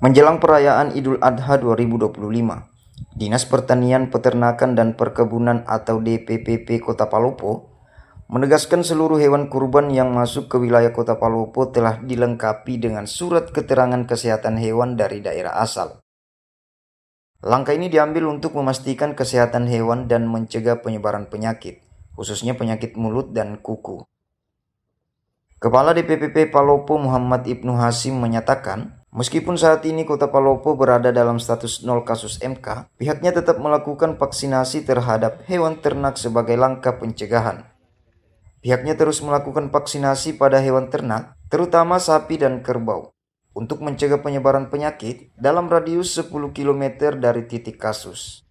Menjelang perayaan Idul Adha 2025, Dinas Pertanian, Peternakan dan Perkebunan atau DPPP Kota Palopo menegaskan seluruh hewan kurban yang masuk ke wilayah Kota Palopo telah dilengkapi dengan surat keterangan kesehatan hewan dari daerah asal. Langkah ini diambil untuk memastikan kesehatan hewan dan mencegah penyebaran penyakit, khususnya penyakit mulut dan kuku. Kepala DPPP Palopo Muhammad Ibnu Hasim menyatakan, meskipun saat ini Kota Palopo berada dalam status 0 kasus MK, pihaknya tetap melakukan vaksinasi terhadap hewan ternak sebagai langkah pencegahan. Pihaknya terus melakukan vaksinasi pada hewan ternak, terutama sapi dan kerbau, untuk mencegah penyebaran penyakit dalam radius 10 km dari titik kasus.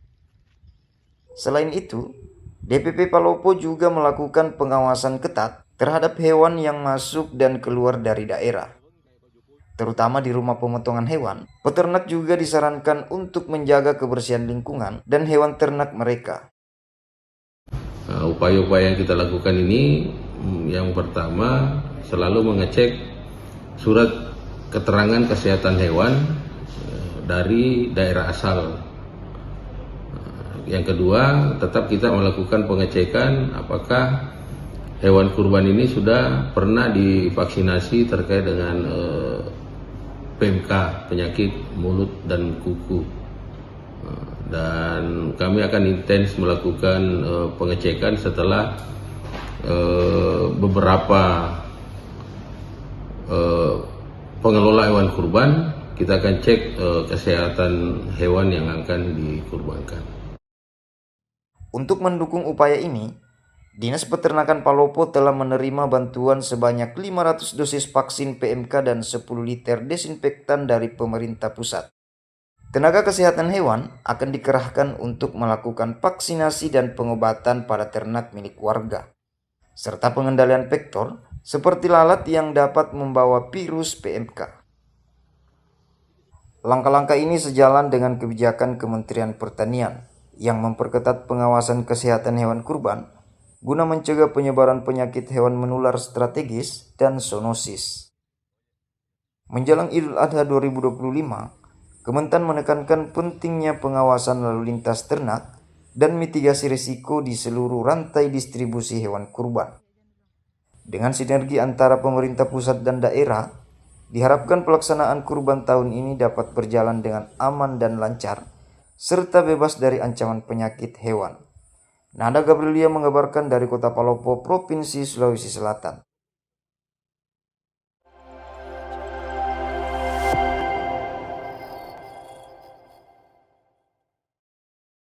Selain itu, DPP Palopo juga melakukan pengawasan ketat terhadap hewan yang masuk dan keluar dari daerah. Terutama di rumah pemotongan hewan, peternak juga disarankan untuk menjaga kebersihan lingkungan dan hewan ternak mereka. Upaya-upaya yang kita lakukan ini, yang pertama selalu mengecek surat keterangan kesehatan hewan dari daerah asal. Yang kedua, tetap kita melakukan pengecekan apakah hewan kurban ini sudah pernah divaksinasi terkait dengan PMK, penyakit mulut dan kuku. Dan kami akan intens melakukan pengecekan setelah beberapa pengelola hewan kurban. Kita akan cek kesehatan hewan yang akan dikurbankan. Untuk mendukung upaya ini, Dinas Peternakan Palopo telah menerima bantuan sebanyak 500 dosis vaksin PMK dan 10 liter desinfektan dari pemerintah pusat. Tenaga kesehatan hewan akan dikerahkan untuk melakukan vaksinasi dan pengobatan pada ternak milik warga, serta pengendalian vektor seperti lalat yang dapat membawa virus PMK. Langkah-langkah ini sejalan dengan kebijakan Kementerian Pertanian yang memperketat pengawasan kesehatan hewan kurban guna mencegah penyebaran penyakit hewan menular strategis dan zoonosis. Menjelang Idul Adha 2025, Kementan menekankan pentingnya pengawasan lalu lintas ternak dan mitigasi risiko di seluruh rantai distribusi hewan kurban. Dengan sinergi antara pemerintah pusat dan daerah, diharapkan pelaksanaan kurban tahun ini dapat berjalan dengan aman dan lancar, serta bebas dari ancaman penyakit hewan. Nanda Gabriela mengabarkan dari Kota Palopo, Provinsi Sulawesi Selatan.